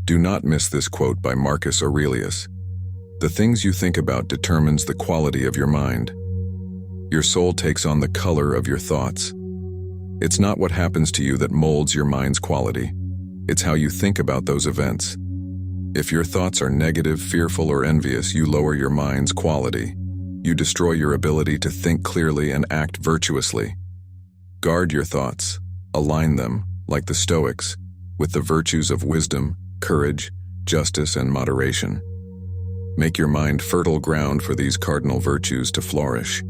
Do not miss this quote by Marcus Aurelius. The things you think about determines the quality of your mind. Your soul takes on the color of your thoughts. It's not what happens to you that molds your mind's quality. It's how you think about those events. If your thoughts are negative, fearful, or envious, you lower your mind's quality. You destroy your ability to think clearly and act virtuously. Guard your thoughts. Align them, like the Stoics, with the virtues of wisdom, courage, justice, and moderation. Make your mind fertile ground for these cardinal virtues to flourish.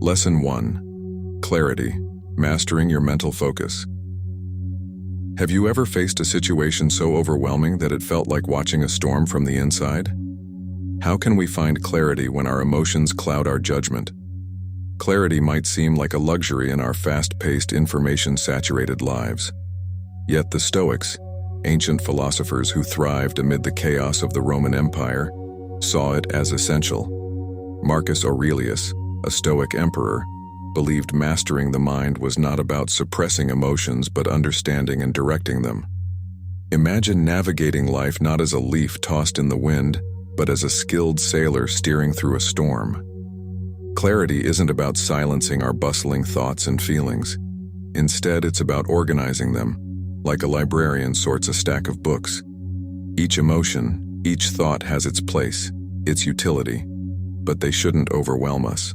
Lesson 1. Clarity. Mastering your mental focus. Have you ever faced a situation so overwhelming that it felt like watching a storm from the inside? How can we find clarity when our emotions cloud our judgment? Clarity might seem like a luxury in our fast-paced, information-saturated lives. Yet the Stoics, ancient philosophers who thrived amid the chaos of the Roman Empire, saw it as essential. Marcus Aurelius, a Stoic emperor, believed mastering the mind was not about suppressing emotions but understanding and directing them. Imagine navigating life not as a leaf tossed in the wind, but as a skilled sailor steering through a storm. Clarity isn't about silencing our bustling thoughts and feelings. Instead, it's about organizing them, like a librarian sorts a stack of books. Each emotion, each thought has its place, its utility, but they shouldn't overwhelm us.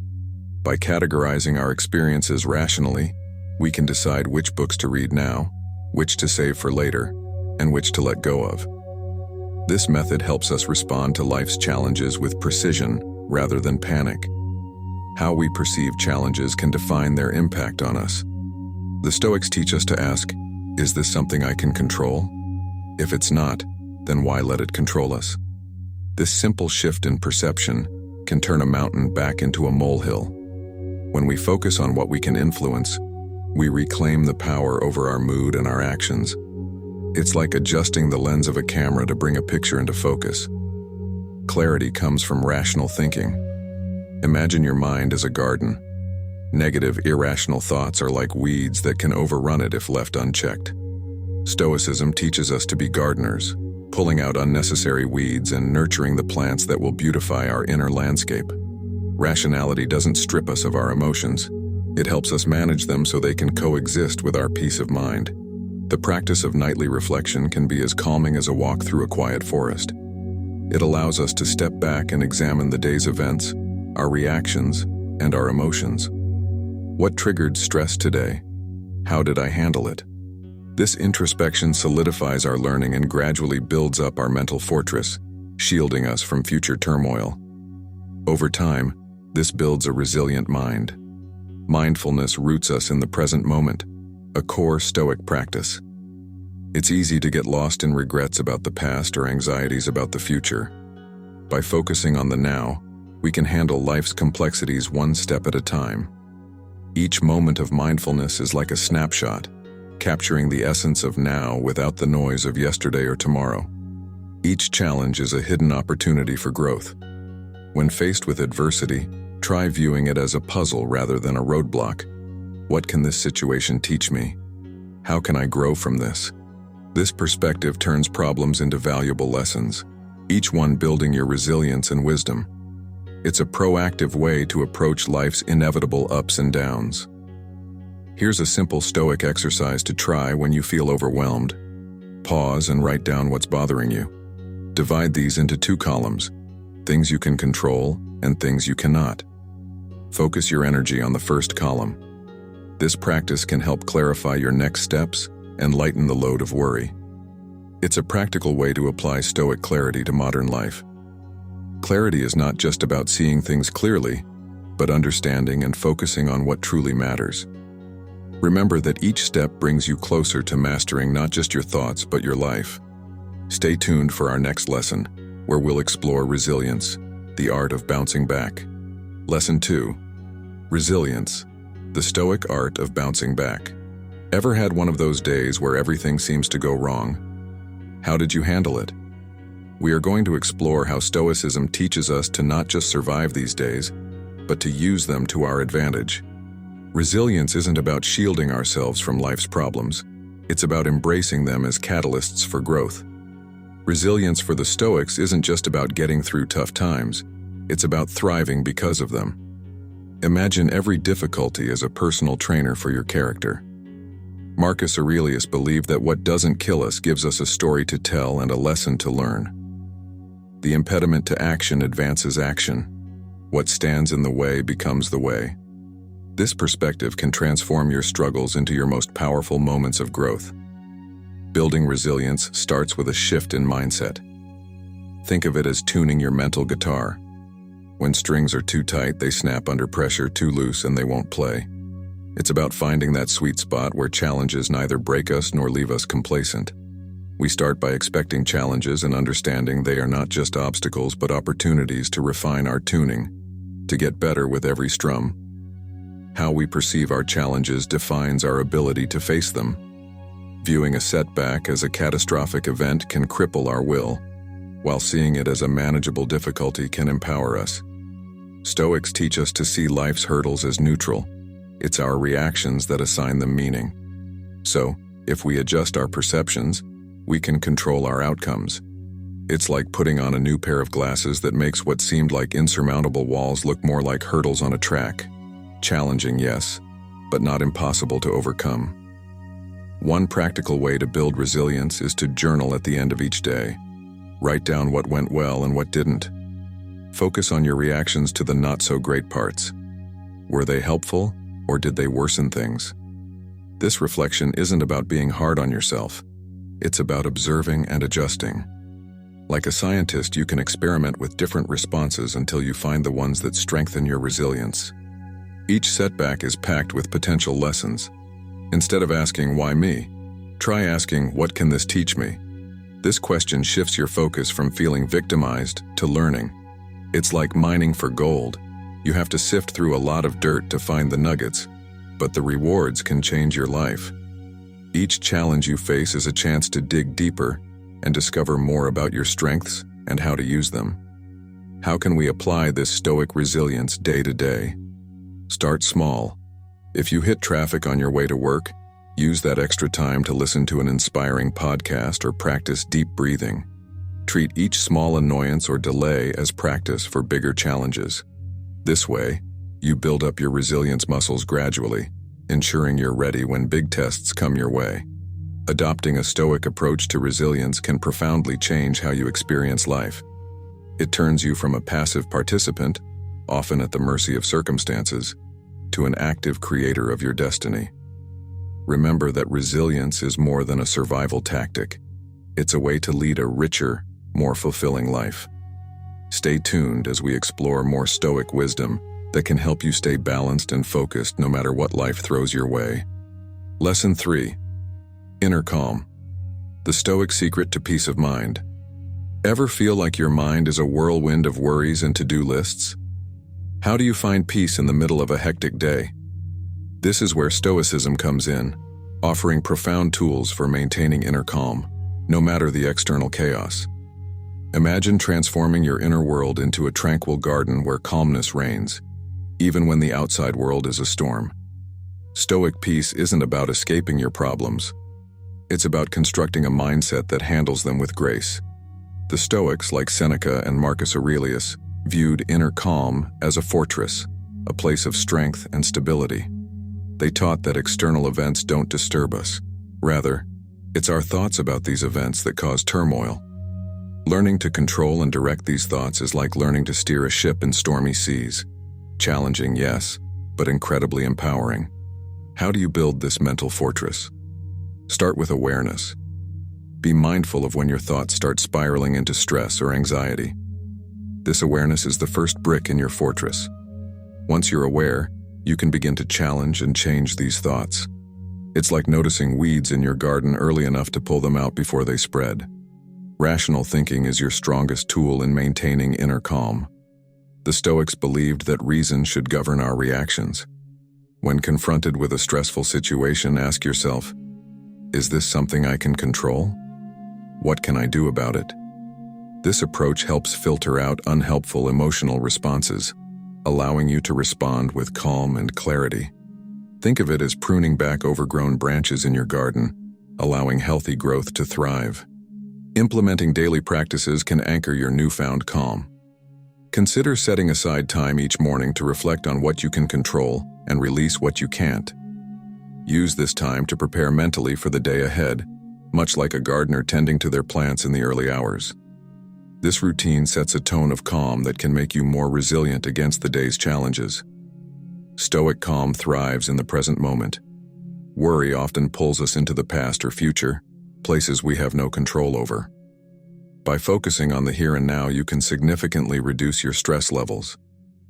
By categorizing our experiences rationally, we can decide which books to read now, which to save for later, and which to let go of. This method helps us respond to life's challenges with precision rather than panic. How we perceive challenges can define their impact on us. The Stoics teach us to ask, is this something I can control? If it's not, then why let it control us? This simple shift in perception can turn a mountain back into a molehill. When we focus on what we can influence, we reclaim the power over our mood and our actions. It's like adjusting the lens of a camera to bring a picture into focus. Clarity comes from rational thinking. Imagine your mind as a garden. Negative, irrational thoughts are like weeds that can overrun it if left unchecked. Stoicism teaches us to be gardeners, pulling out unnecessary weeds and nurturing the plants that will beautify our inner landscape. Rationality doesn't strip us of our emotions. It helps us manage them so they can coexist with our peace of mind. The practice of nightly reflection can be as calming as a walk through a quiet forest. It allows us to step back and examine the day's events, our reactions, and our emotions. What triggered stress today? How did I handle it? This introspection solidifies our learning and gradually builds up our mental fortress, shielding us from future turmoil. Over time, this builds a resilient mind. Mindfulness roots us in the present moment, a core Stoic practice. It's easy to get lost in regrets about the past or anxieties about the future. By focusing on the now, we can handle life's complexities one step at a time. Each moment of mindfulness is like a snapshot, capturing the essence of now without the noise of yesterday or tomorrow. Each challenge is a hidden opportunity for growth. When faced with adversity, try viewing it as a puzzle rather than a roadblock. What can this situation teach me? How can I grow from this? This perspective turns problems into valuable lessons, each one building your resilience and wisdom. It's a proactive way to approach life's inevitable ups and downs. Here's a simple Stoic exercise to try when you feel overwhelmed. Pause and write down what's bothering you. Divide these into 2 columns, things you can control and things you cannot. Focus your energy on the first column. This practice can help clarify your next steps and lighten the load of worry. It's a practical way to apply Stoic clarity to modern life. Clarity is not just about seeing things clearly, but understanding and focusing on what truly matters. Remember that each step brings you closer to mastering not just your thoughts, but your life. Stay tuned for our next lesson, where we'll explore resilience, the art of bouncing back. Lesson 2. Resilience, the Stoic art of bouncing back. Ever had one of those days where everything seems to go wrong? How did you handle it? We are going to explore how Stoicism teaches us to not just survive these days, but to use them to our advantage. Resilience isn't about shielding ourselves from life's problems. It's about embracing them as catalysts for growth. Resilience for the Stoics isn't just about getting through tough times, it's about thriving because of them. Imagine every difficulty as a personal trainer for your character. Marcus Aurelius believed that what doesn't kill us gives us a story to tell and a lesson to learn. The impediment to action advances action. What stands in the way becomes the way. This perspective can transform your struggles into your most powerful moments of growth. Building resilience starts with a shift in mindset. Think of it as tuning your mental guitar. When strings are too tight, they snap under pressure; too loose, and they won't play. It's about finding that sweet spot where challenges neither break us nor leave us complacent. We start by expecting challenges and understanding they are not just obstacles but opportunities to refine our tuning, to get better with every strum. How we perceive our challenges defines our ability to face them. Viewing a setback as a catastrophic event can cripple our will, while seeing it as a manageable difficulty can empower us. Stoics teach us to see life's hurdles as neutral. It's our reactions that assign them meaning. So, if we adjust our perceptions, we can control our outcomes. It's like putting on a new pair of glasses that makes what seemed like insurmountable walls look more like hurdles on a track. Challenging, yes, but not impossible to overcome. One practical way to build resilience is to journal at the end of each day. Write down what went well and what didn't. Focus on your reactions to the not-so-great parts. Were they helpful, or did they worsen things? This reflection isn't about being hard on yourself. It's about observing and adjusting. Like a scientist, you can experiment with different responses until you find the ones that strengthen your resilience. Each setback is packed with potential lessons. Instead of asking, "Why me?" try asking, "What can this teach me?" This question shifts your focus from feeling victimized to learning. It's like mining for gold. You have to sift through a lot of dirt to find the nuggets, but the rewards can change your life. Each challenge you face is a chance to dig deeper and discover more about your strengths and how to use them. How can we apply this Stoic resilience day to day? Start small. If you hit traffic on your way to work, use that extra time to listen to an inspiring podcast or practice deep breathing. Treat each small annoyance or delay as practice for bigger challenges. This way, you build up your resilience muscles gradually, ensuring you're ready when big tests come your way. Adopting a Stoic approach to resilience can profoundly change how you experience life. It turns you from a passive participant, often at the mercy of circumstances, to an active creator of your destiny. Remember that resilience is more than a survival tactic. It's a way to lead a richer, more fulfilling life. Stay tuned as we explore more Stoic wisdom that can help you stay balanced and focused no matter what life throws your way. Lesson 3. Inner calm. The Stoic secret to peace of mind. Ever feel like your mind is a whirlwind of worries and to-do lists? How do you find peace in the middle of a hectic day? This is where Stoicism comes in, offering profound tools for maintaining inner calm, no matter the external chaos. Imagine transforming your inner world into a tranquil garden where calmness reigns, even when the outside world is a storm. Stoic peace isn't about escaping your problems. It's about constructing a mindset that handles them with grace. The Stoics, like Seneca and Marcus Aurelius, viewed inner calm as a fortress, a place of strength and stability. They taught that external events don't disturb us. Rather, it's our thoughts about these events that cause turmoil. Learning to control and direct these thoughts is like learning to steer a ship in stormy seas. Challenging, yes, but incredibly empowering. How do you build this mental fortress? Start with awareness. Be mindful of when your thoughts start spiraling into stress or anxiety. This awareness is the first brick in your fortress. Once you're aware, you can begin to challenge and change these thoughts. It's like noticing weeds in your garden early enough to pull them out before they spread. Rational thinking is your strongest tool in maintaining inner calm. The Stoics believed that reason should govern our reactions. When confronted with a stressful situation, ask yourself, is this something I can control? What can I do about it? This approach helps filter out unhelpful emotional responses, allowing you to respond with calm and clarity. Think of it as pruning back overgrown branches in your garden, allowing healthy growth to thrive. Implementing daily practices can anchor your newfound calm. Consider setting aside time each morning to reflect on what you can control and release what you can't. Use this time to prepare mentally for the day ahead, much like a gardener tending to their plants in the early hours. This routine sets a tone of calm that can make you more resilient against the day's challenges. Stoic calm thrives in the present moment. Worry often pulls us into the past or future, places we have no control over. By focusing on the here and now, you can significantly reduce your stress levels.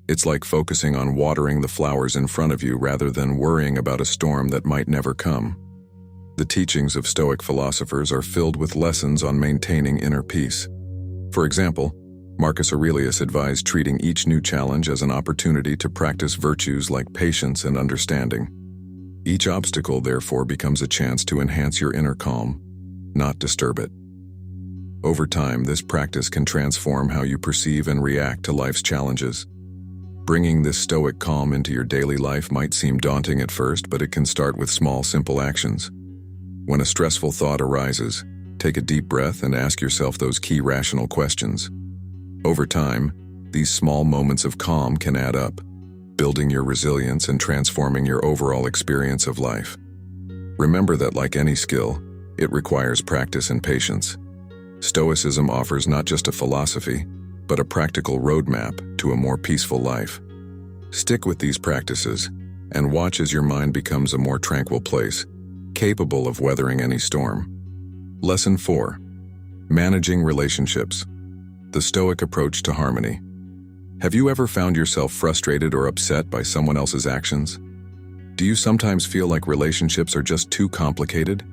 It's like focusing on watering the flowers in front of you rather than worrying about a storm that might never come. The teachings of Stoic philosophers are filled with lessons on maintaining inner peace. For example, Marcus Aurelius advised treating each new challenge as an opportunity to practice virtues like patience and understanding. Each obstacle, therefore, becomes a chance to enhance your inner calm, not disturb it. Over time, this practice can transform how you perceive and react to life's challenges. Bringing this Stoic calm into your daily life might seem daunting at first, but it can start with small, simple actions. When a stressful thought arises, take a deep breath and ask yourself those key rational questions. Over time, these small moments of calm can add up, building your resilience and transforming your overall experience of life. Remember that, like any skill, it requires practice and patience. Stoicism offers not just a philosophy, but a practical roadmap to a more peaceful life. Stick with these practices and watch as your mind becomes a more tranquil place, capable of weathering any storm. Lesson 4. Managing relationships. The Stoic approach to harmony. Have you ever found yourself frustrated or upset by someone else's actions? Do you sometimes feel like relationships are just too complicated?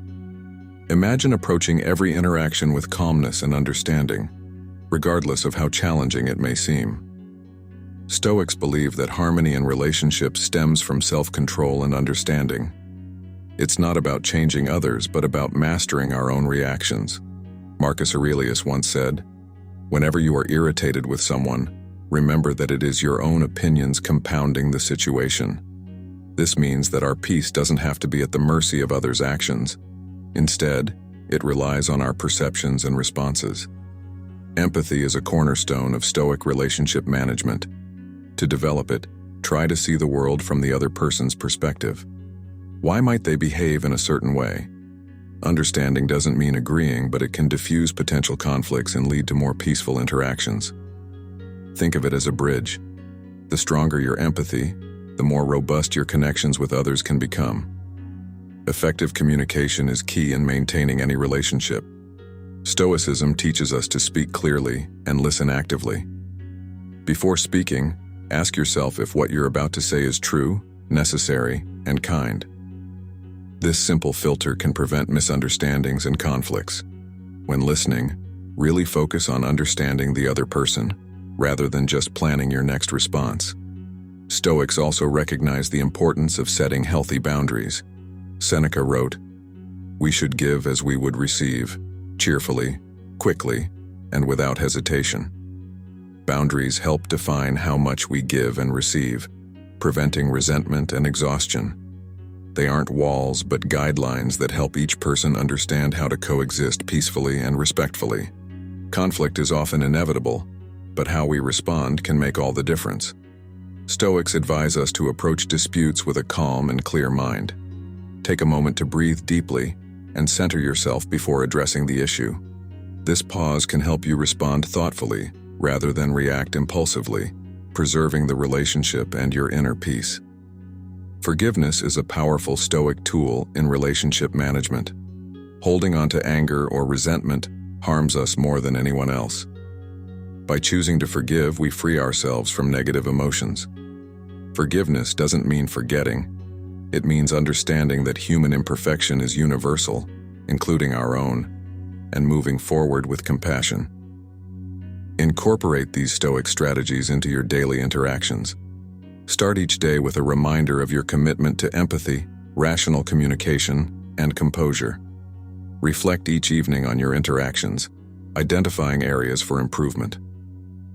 Imagine approaching every interaction with calmness and understanding, regardless of how challenging it may seem. Stoics believe that harmony in relationships stems from self-control and understanding. It's not about changing others, but about mastering our own reactions. Marcus Aurelius once said, "Whenever you are irritated with someone, remember that it is your own opinions compounding the situation." This means that our peace doesn't have to be at the mercy of others' actions. Instead, it relies on our perceptions and responses. Empathy is a cornerstone of Stoic relationship management. To develop it, try to see the world from the other person's perspective. Why might they behave in a certain way? Understanding doesn't mean agreeing, but it can diffuse potential conflicts and lead to more peaceful interactions. Think of it as a bridge. The stronger your empathy, the more robust your connections with others can become. Effective communication is key in maintaining any relationship. Stoicism teaches us to speak clearly and listen actively. Before speaking, ask yourself if what you're about to say is true, necessary, and kind. This simple filter can prevent misunderstandings and conflicts. When listening, really focus on understanding the other person, rather than just planning your next response. Stoics also recognize the importance of setting healthy boundaries. Seneca wrote, "We should give as we would receive, cheerfully, quickly, and without hesitation." Boundaries help define how much we give and receive, preventing resentment and exhaustion. They aren't walls, but guidelines that help each person understand how to coexist peacefully and respectfully. Conflict is often inevitable, but how we respond can make all the difference. Stoics advise us to approach disputes with a calm and clear mind. Take a moment to breathe deeply and center yourself before addressing the issue. This pause can help you respond thoughtfully rather than react impulsively, preserving the relationship and your inner peace. Forgiveness is a powerful Stoic tool in relationship management. Holding on to anger or resentment harms us more than anyone else. By choosing to forgive, we free ourselves from negative emotions. Forgiveness doesn't mean forgetting. It means understanding that human imperfection is universal, including our own, and moving forward with compassion. Incorporate these Stoic strategies into your daily interactions. Start each day with a reminder of your commitment to empathy, rational communication, and composure. Reflect each evening on your interactions, identifying areas for improvement.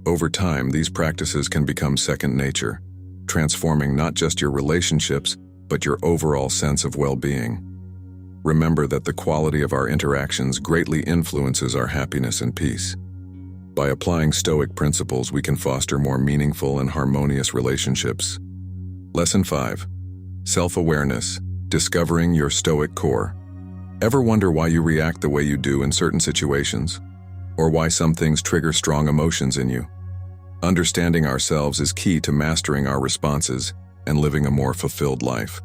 Over time, these practices can become second nature, transforming not just your relationships, but your overall sense of well-being. Remember that the quality of our interactions greatly influences our happiness and peace. By applying Stoic principles, we can foster more meaningful and harmonious relationships. Lesson 5. Self-awareness, discovering your Stoic core. Ever wonder why you react the way you do in certain situations? Or why some things trigger strong emotions in you? Understanding ourselves is key to mastering our responses and living a more fulfilled life.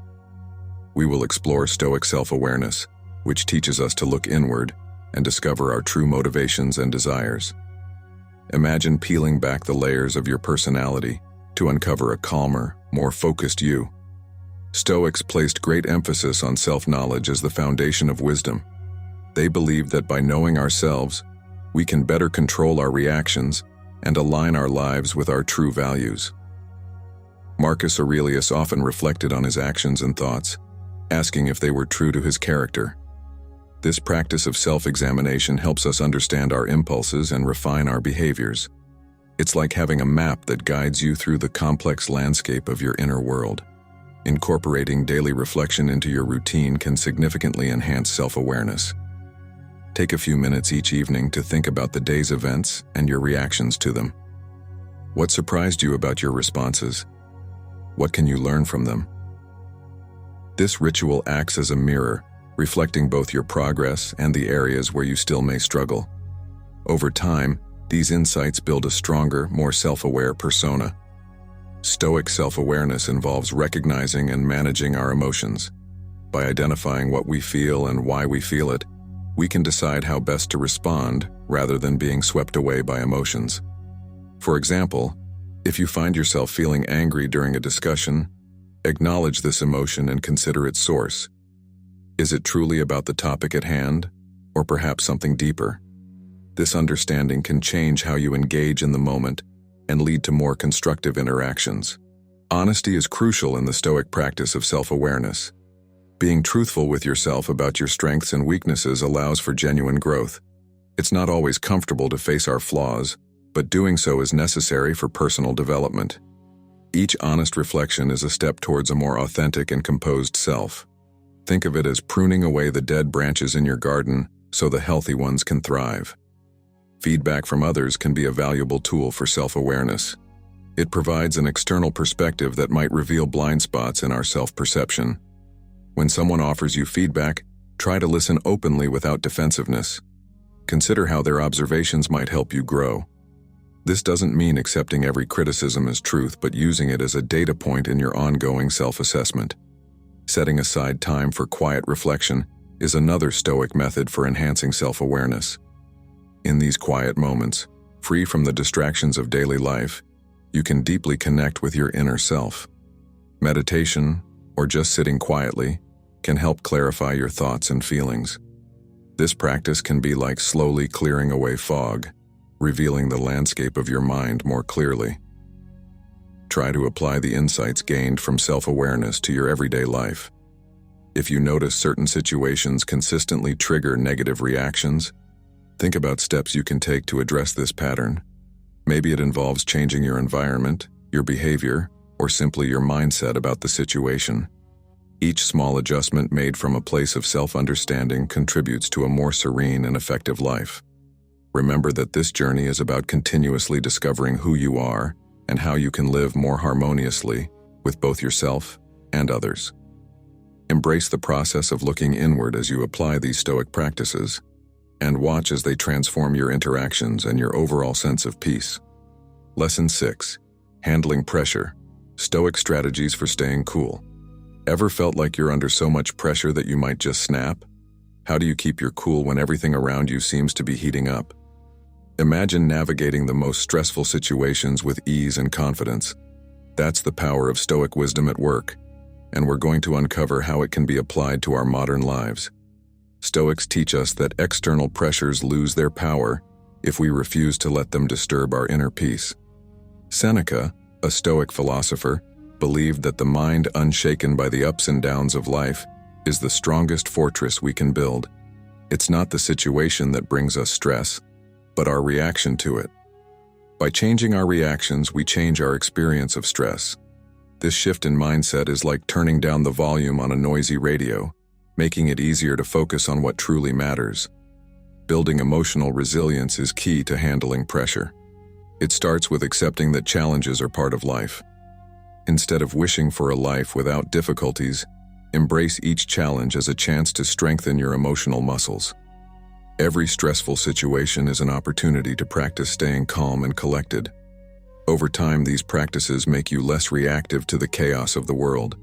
We will explore Stoic self-awareness, which teaches us to look inward and discover our true motivations and desires. Imagine peeling back the layers of your personality to uncover a calmer, more focused you. Stoics placed great emphasis on self-knowledge as the foundation of wisdom. They believed that by knowing ourselves, we can better control our reactions and align our lives with our true values. Marcus Aurelius often reflected on his actions and thoughts, asking if they were true to his character. This practice of self-examination helps us understand our impulses and refine our behaviors. It's like having a map that guides you through the complex landscape of your inner world. Incorporating daily reflection into your routine can significantly enhance self-awareness. Take a few minutes each evening to think about the day's events and your reactions to them. What surprised you about your responses? What can you learn from them? This ritual acts as a mirror, reflecting both your progress and the areas where you still may struggle. Over time, these insights build a stronger, more self-aware persona. Stoic self-awareness involves recognizing and managing our emotions. By identifying what we feel and why we feel it, we can decide how best to respond rather than being swept away by emotions. For example, if you find yourself feeling angry during a discussion, acknowledge this emotion and consider its source. Is it truly about the topic at hand, or perhaps something deeper? This understanding can change how you engage in the moment and lead to more constructive interactions. Honesty is crucial in the Stoic practice of self-awareness. Being truthful with yourself about your strengths and weaknesses allows for genuine growth. It's not always comfortable to face our flaws, but doing so is necessary for personal development. Each honest reflection is a step towards a more authentic and composed self. Think of it as pruning away the dead branches in your garden so the healthy ones can thrive. Feedback from others can be a valuable tool for self-awareness. It provides an external perspective that might reveal blind spots in our self-perception. When someone offers you feedback, try to listen openly without defensiveness. Consider how their observations might help you grow. This doesn't mean accepting every criticism as truth, but using it as a data point in your ongoing self-assessment. Setting aside time for quiet reflection is another Stoic method for enhancing self-awareness. In these quiet moments, free from the distractions of daily life, you can deeply connect with your inner self. Meditation, or just sitting quietly, can help clarify your thoughts and feelings. This practice can be like slowly clearing away fog, revealing the landscape of your mind more clearly. Try to apply the insights gained from self-awareness to your everyday life. If you notice certain situations consistently trigger negative reactions, think about steps you can take to address this pattern. Maybe it involves changing your environment, your behavior, or simply your mindset about the situation. Each small adjustment made from a place of self-understanding contributes to a more serene and effective life. Remember that this journey is about continuously discovering who you are and how you can live more harmoniously with both yourself and others. Embrace the process of looking inward as you apply these Stoic practices, and watch as they transform your interactions and your overall sense of peace. Lesson 6. Handling pressure. Stoic strategies for staying cool. Ever felt like you're under so much pressure that you might just snap? How do you keep your cool when everything around you seems to be heating up? Imagine navigating the most stressful situations with ease and confidence. That's the power of Stoic wisdom at work, and we're going to uncover how it can be applied to our modern lives. Stoics teach us that external pressures lose their power if we refuse to let them disturb our inner peace. Seneca, a Stoic philosopher, believed that the mind unshaken by the ups and downs of life is the strongest fortress we can build. It's not the situation that brings us stress, but our reaction to it. By changing our reactions, we change our experience of stress. This shift in mindset is like turning down the volume on a noisy radio. making it easier to focus on what truly matters. Building emotional resilience is key to handling pressure. It starts with accepting that challenges are part of life. Instead of wishing for a life without difficulties, embrace each challenge as a chance to strengthen your emotional muscles. Every stressful situation is an opportunity to practice staying calm and collected. Over time, these practices make you less reactive to the chaos of the world,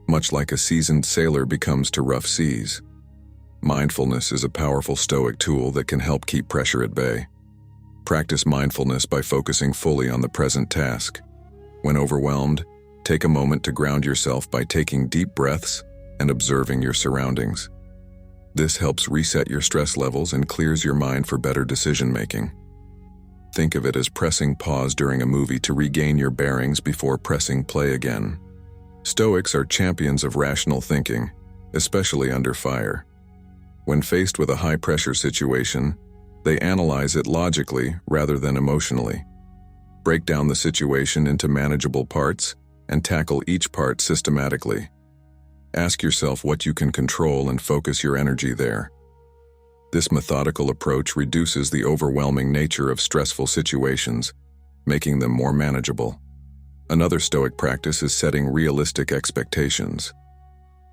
much like a seasoned sailor becomes to rough seas. Mindfulness is a powerful Stoic tool that can help keep pressure at bay. Practice mindfulness by focusing fully on the present task. When overwhelmed, take a moment to ground yourself by taking deep breaths and observing your surroundings. This helps reset your stress levels and clears your mind for better decision-making. Think of it as pressing pause during a movie to regain your bearings before pressing play again. Stoics are champions of rational thinking, especially under fire. When faced with a high-pressure situation, they analyze it logically rather than emotionally. Break down the situation into manageable parts and tackle each part systematically. Ask yourself what you can control and focus your energy there. This methodical approach reduces the overwhelming nature of stressful situations, making them more manageable. Another Stoic practice is setting realistic expectations.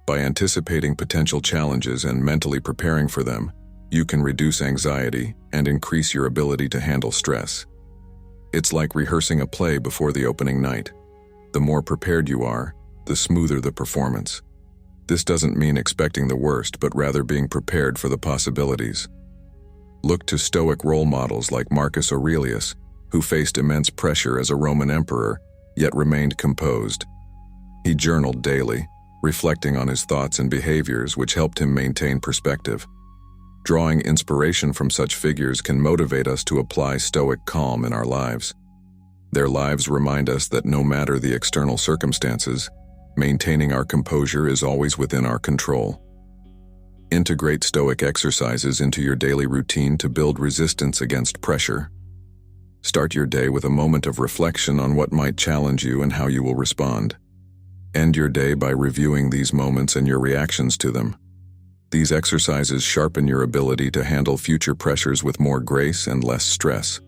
By anticipating potential challenges and mentally preparing for them, you can reduce anxiety and increase your ability to handle stress. It's like rehearsing a play before the opening night. The more prepared you are, the smoother the performance. This doesn't mean expecting the worst, but rather being prepared for the possibilities. Look to Stoic role models like Marcus Aurelius, who faced immense pressure as a Roman emperor, yet remained composed. He journaled daily, reflecting on his thoughts and behaviors, which helped him maintain perspective. Drawing inspiration from such figures can motivate us to apply Stoic calm in our lives. Their lives remind us that no matter the external circumstances, maintaining our composure is always within our control. Integrate Stoic exercises into your daily routine to build resistance against pressure. Start your day with a moment of reflection on what might challenge you and how you will respond. End your day by reviewing these moments and your reactions to them. These exercises sharpen your ability to handle future pressures with more grace and less stress.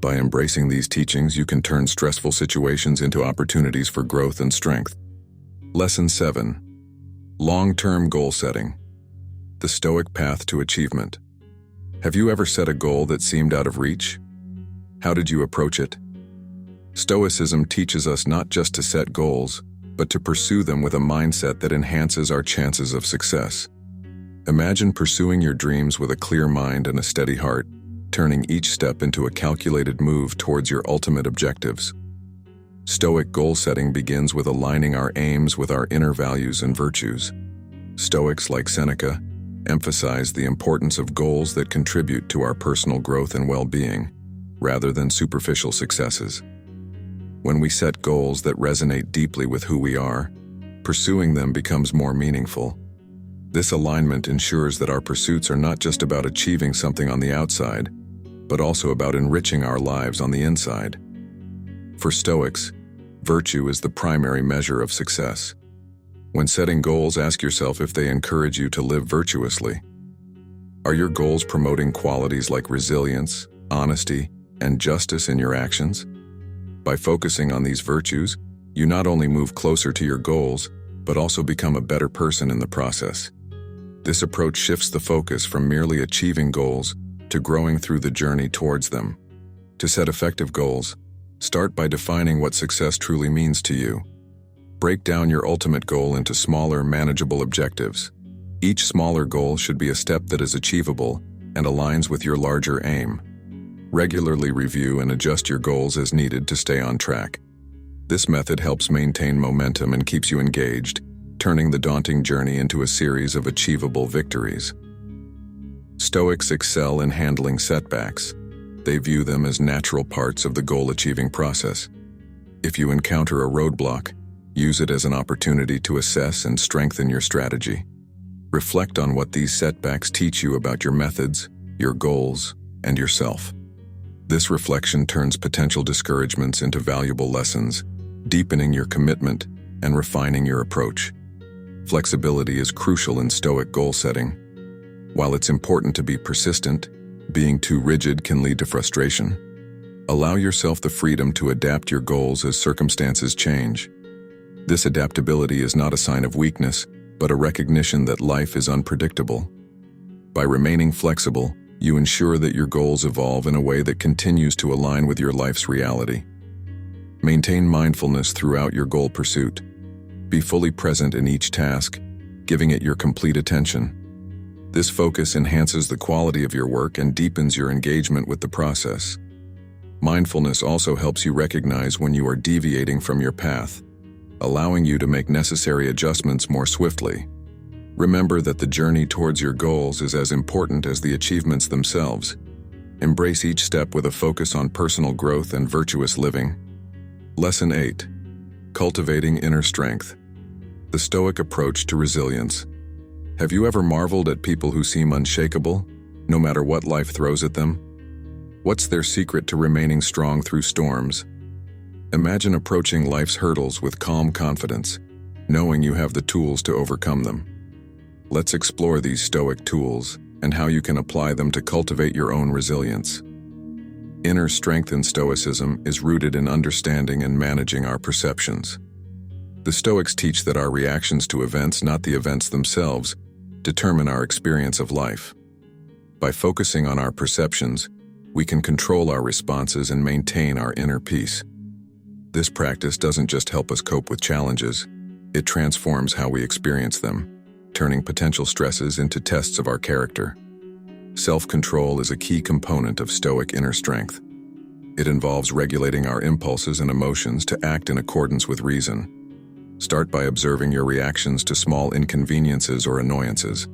By embracing these teachings, you can turn stressful situations into opportunities for growth and strength. Lesson 7. Long-term goal setting. The Stoic path to achievement. Have you ever set a goal that seemed out of reach? How did you approach it? Stoicism teaches us not just to set goals, but to pursue them with a mindset that enhances our chances of success. Imagine pursuing your dreams with a clear mind and a steady heart, turning each step into a calculated move towards your ultimate objectives. Stoic goal setting begins with aligning our aims with our inner values and virtues. Stoics like Seneca emphasize the importance of goals that contribute to our personal growth and well-being, rather than superficial successes. When we set goals that resonate deeply with who we are, pursuing them becomes more meaningful. This alignment ensures that our pursuits are not just about achieving something on the outside, but also about enriching our lives on the inside. For Stoics, virtue is the primary measure of success. When setting goals, ask yourself if they encourage you to live virtuously. Are your goals promoting qualities like resilience, honesty, and justice in your actions? By focusing on these virtues, you not only move closer to your goals, but also become a better person in the process. This approach shifts the focus from merely achieving goals to growing through the journey towards them. To set effective goals, start by defining what success truly means to you. Break down your ultimate goal into smaller, manageable objectives. Each smaller goal should be a step that is achievable and aligns with your larger aim. Regularly review and adjust your goals as needed to stay on track. This method helps maintain momentum and keeps you engaged, turning the daunting journey into a series of achievable victories. Stoics excel in handling setbacks. They view them as natural parts of the goal-achieving process. If you encounter a roadblock, use it as an opportunity to assess and strengthen your strategy. Reflect on what these setbacks teach you about your methods, your goals, and yourself. This reflection turns potential discouragements into valuable lessons, deepening your commitment and refining your approach. Flexibility is crucial in Stoic goal setting. While it's important to be persistent, being too rigid can lead to frustration. Allow yourself the freedom to adapt your goals as circumstances change. This adaptability is not a sign of weakness, but a recognition that life is unpredictable. By remaining flexible, you ensure that your goals evolve in a way that continues to align with your life's reality. Maintain mindfulness throughout your goal pursuit. Be fully present in each task, giving it your complete attention. This focus enhances the quality of your work and deepens your engagement with the process. Mindfulness also helps you recognize when you are deviating from your path, allowing you to make necessary adjustments more swiftly. Remember that the journey towards your goals is as important as the achievements themselves. Embrace each step with a focus on personal growth and virtuous living. Lesson 8. Cultivating inner strength. The Stoic approach to resilience. Have you ever marveled at people who seem unshakable, no matter what life throws at them? What's their secret to remaining strong through storms? Imagine approaching life's hurdles with calm confidence, knowing you have the tools to overcome them. Let's explore these Stoic tools and how you can apply them to cultivate your own resilience. Inner strength in Stoicism is rooted in understanding and managing our perceptions. The Stoics teach that our reactions to events, not the events themselves, determine our experience of life. By focusing on our perceptions, we can control our responses and maintain our inner peace. This practice doesn't just help us cope with challenges, it transforms how we experience them, turning potential stresses into tests of our character. Self-control is a key component of Stoic inner strength. It involves regulating our impulses and emotions to act in accordance with reason. Start by observing your reactions to small inconveniences or annoyances.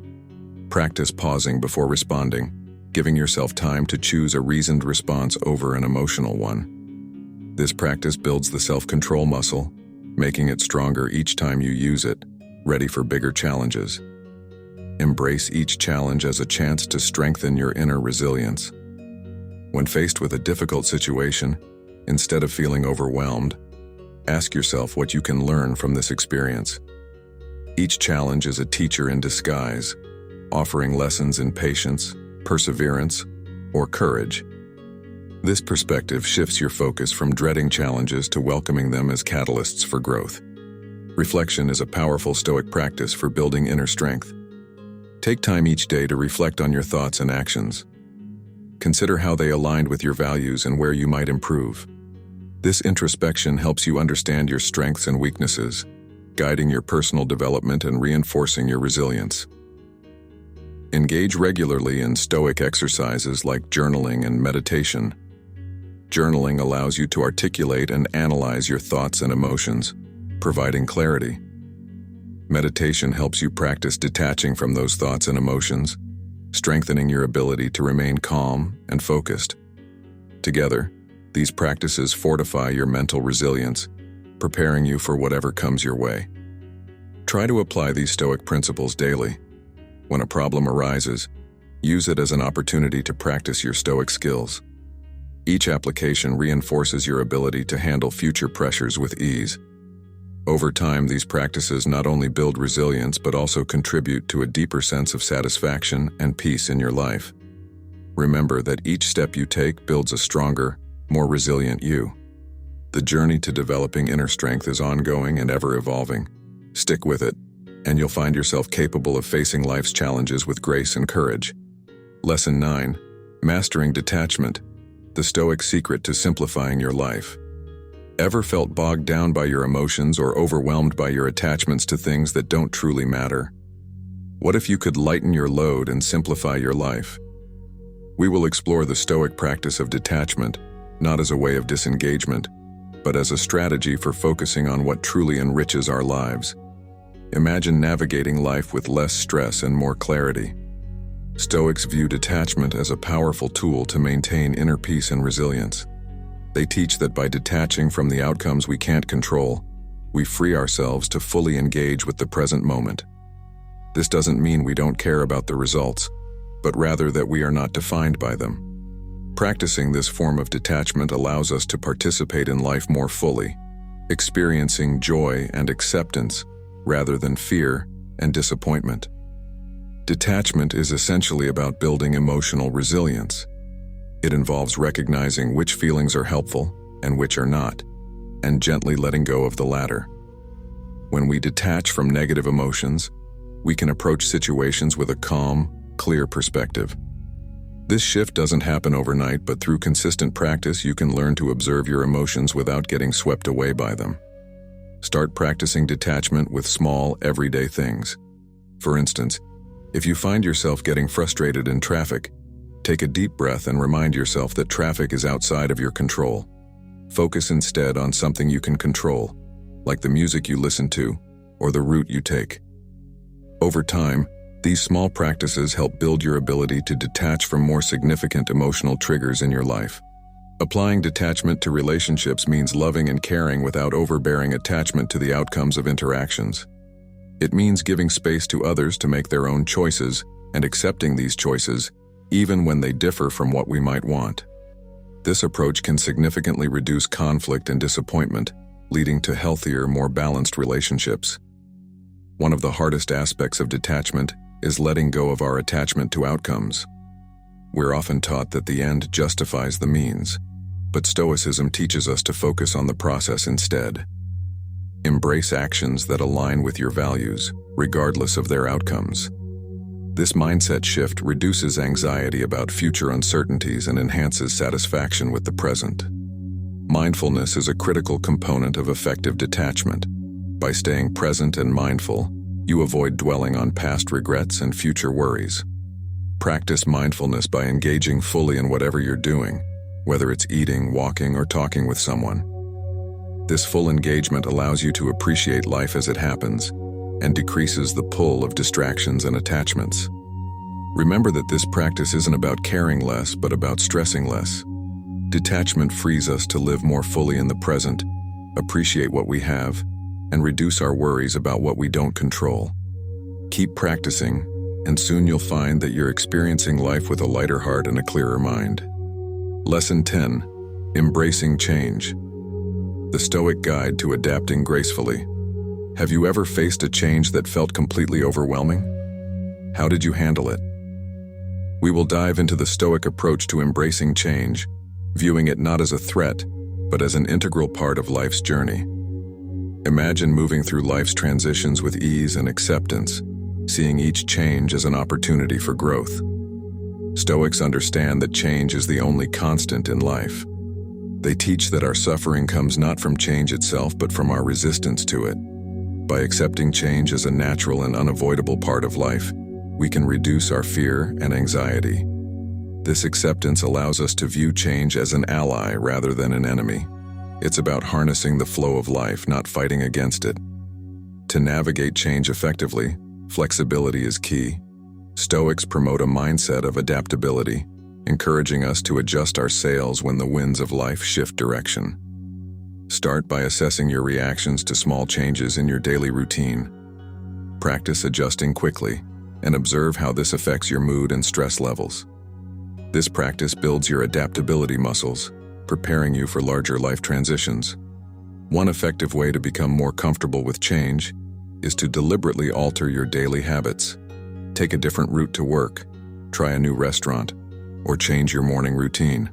Practice pausing before responding, giving yourself time to choose a reasoned response over an emotional one. This practice builds the self-control muscle, making it stronger each time you use it, ready for bigger challenges. Embrace each challenge as a chance to strengthen your inner resilience. When faced with a difficult situation, instead of feeling overwhelmed, ask yourself what you can learn from this experience. Each challenge is a teacher in disguise, offering lessons in patience, perseverance, or courage. This perspective shifts your focus from dreading challenges to welcoming them as catalysts for growth. Reflection is a powerful Stoic practice for building inner strength. Take time each day to reflect on your thoughts and actions. Consider how they aligned with your values and where you might improve. This introspection helps you understand your strengths and weaknesses, guiding your personal development and reinforcing your resilience. Engage regularly in Stoic exercises like journaling and meditation. Journaling allows you to articulate and analyze your thoughts and emotions, providing clarity. Meditation helps you practice detaching from those thoughts and emotions, strengthening your ability to remain calm and focused. Together, these practices fortify your mental resilience, preparing you for whatever comes your way. Try to apply these Stoic principles daily. When a problem arises, use it as an opportunity to practice your Stoic skills. Each application reinforces your ability to handle future pressures with ease. Over time, these practices not only build resilience but also contribute to a deeper sense of satisfaction and peace in your life. Remember that each step you take builds a stronger, more resilient you. The journey to developing inner strength is ongoing and ever-evolving. Stick with it, and you'll find yourself capable of facing life's challenges with grace and courage. Lesson 9. Mastering Detachment. The Stoic secret to simplifying your life. Ever felt bogged down by your emotions or overwhelmed by your attachments to things that don't truly matter? What if you could lighten your load and simplify your life? We will explore the Stoic practice of detachment, not as a way of disengagement, but as a strategy for focusing on what truly enriches our lives. Imagine navigating life with less stress and more clarity. Stoics view detachment as a powerful tool to maintain inner peace and resilience. They teach that by detaching from the outcomes we can't control, we free ourselves to fully engage with the present moment. This doesn't mean we don't care about the results, but rather that we are not defined by them. Practicing this form of detachment allows us to participate in life more fully, experiencing joy and acceptance rather than fear, and disappointment. Detachment is essentially about building emotional resilience. It involves recognizing which feelings are helpful and which are not, and gently letting go of the latter. When we detach from negative emotions, we can approach situations with a calm, clear perspective. This shift doesn't happen overnight, but through consistent practice, you can learn to observe your emotions without getting swept away by them. Start practicing detachment with small, everyday things. For instance, if you find yourself getting frustrated in traffic, take a deep breath and remind yourself that traffic is outside of your control. Focus instead on something you can control, like the music you listen to or the route you take. Over time, these small practices help build your ability to detach from more significant emotional triggers in your life. Applying detachment to relationships means loving and caring without overbearing attachment to the outcomes of interactions. It means giving space to others to make their own choices and accepting these choices, even when they differ from what we might want. This approach can significantly reduce conflict and disappointment, leading to healthier, more balanced relationships. One of the hardest aspects of detachment is letting go of our attachment to outcomes. We're often taught that the end justifies the means, but Stoicism teaches us to focus on the process instead. Embrace actions that align with your values, regardless of their outcomes. This mindset shift reduces anxiety about future uncertainties and enhances satisfaction with the present. Mindfulness is a critical component of effective detachment. By staying present and mindful, you avoid dwelling on past regrets and future worries. Practice mindfulness by engaging fully in whatever you're doing, whether it's eating, walking, or talking with someone. This full engagement allows you to appreciate life as it happens and decreases the pull of distractions and attachments. Remember that this practice isn't about caring less, but about stressing less. Detachment frees us to live more fully in the present, appreciate what we have, and reduce our worries about what we don't control. Keep practicing, and soon you'll find that you're experiencing life with a lighter heart and a clearer mind. Lesson 10: Embracing Change. The Stoic Guide to Adapting Gracefully. Have you ever faced a change that felt completely overwhelming? How did you handle it? We will dive into the Stoic approach to embracing change, viewing it not as a threat, but as an integral part of life's journey. Imagine moving through life's transitions with ease and acceptance, seeing each change as an opportunity for growth. Stoics understand that change is the only constant in life. They teach that our suffering comes not from change itself, but from our resistance to it. By accepting change as a natural and unavoidable part of life, we can reduce our fear and anxiety. This acceptance allows us to view change as an ally rather than an enemy. It's about harnessing the flow of life, not fighting against it. To navigate change effectively, flexibility is key. Stoics promote a mindset of adaptability, encouraging us to adjust our sails when the winds of life shift direction. Start by assessing your reactions to small changes in your daily routine. Practice adjusting quickly, and observe how this affects your mood and stress levels. This practice builds your adaptability muscles, preparing you for larger life transitions. One effective way to become more comfortable with change is to deliberately alter your daily habits. Take a different route to work, try a new restaurant, or change your morning routine.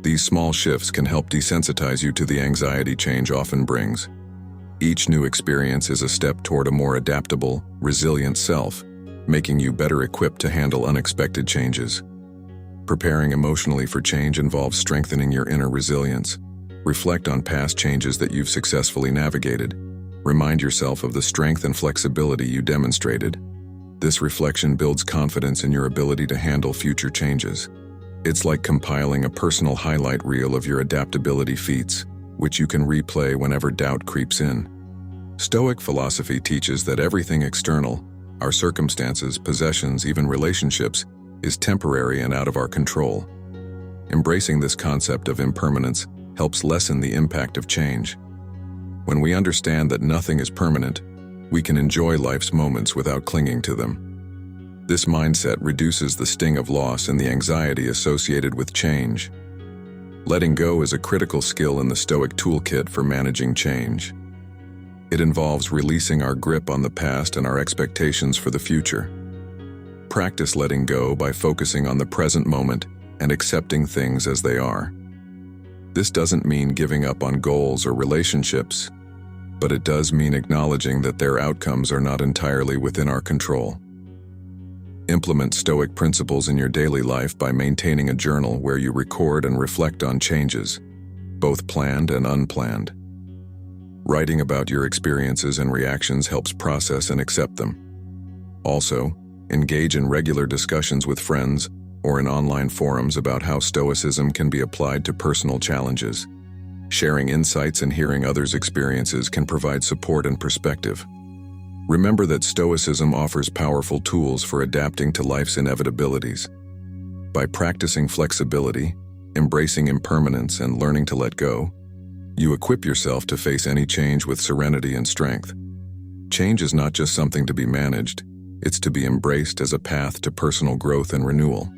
These small shifts can help desensitize you to the anxiety change often brings. Each new experience is a step toward a more adaptable, resilient self, making you better equipped to handle unexpected changes. Preparing emotionally for change involves strengthening your inner resilience. Reflect on past changes that you've successfully navigated. Remind yourself of the strength and flexibility you demonstrated. This reflection builds confidence in your ability to handle future changes. It's like compiling a personal highlight reel of your adaptability feats, which you can replay whenever doubt creeps in. Stoic philosophy teaches that everything external, our circumstances, possessions, even relationships, is temporary and out of our control. Embracing this concept of impermanence helps lessen the impact of change. When we understand that nothing is permanent, we can enjoy life's moments without clinging to them. This mindset reduces the sting of loss and the anxiety associated with change. Letting go is a critical skill in the Stoic toolkit for managing change. It involves releasing our grip on the past and our expectations for the future. Practice letting go by focusing on the present moment and accepting things as they are. This doesn't mean giving up on goals or relationships, but it does mean acknowledging that their outcomes are not entirely within our control. Implement Stoic principles in your daily life by maintaining a journal where you record and reflect on changes, both planned and unplanned. Writing about your experiences and reactions helps process and accept them. Also, engage in regular discussions with friends or in online forums about how Stoicism can be applied to personal challenges. Sharing insights and hearing others' experiences can provide support and perspective. Remember that Stoicism offers powerful tools for adapting to life's inevitabilities. By practicing flexibility, embracing impermanence, and learning to let go, you equip yourself to face any change with serenity and strength. Change is not just something to be managed, it's to be embraced as a path to personal growth and renewal.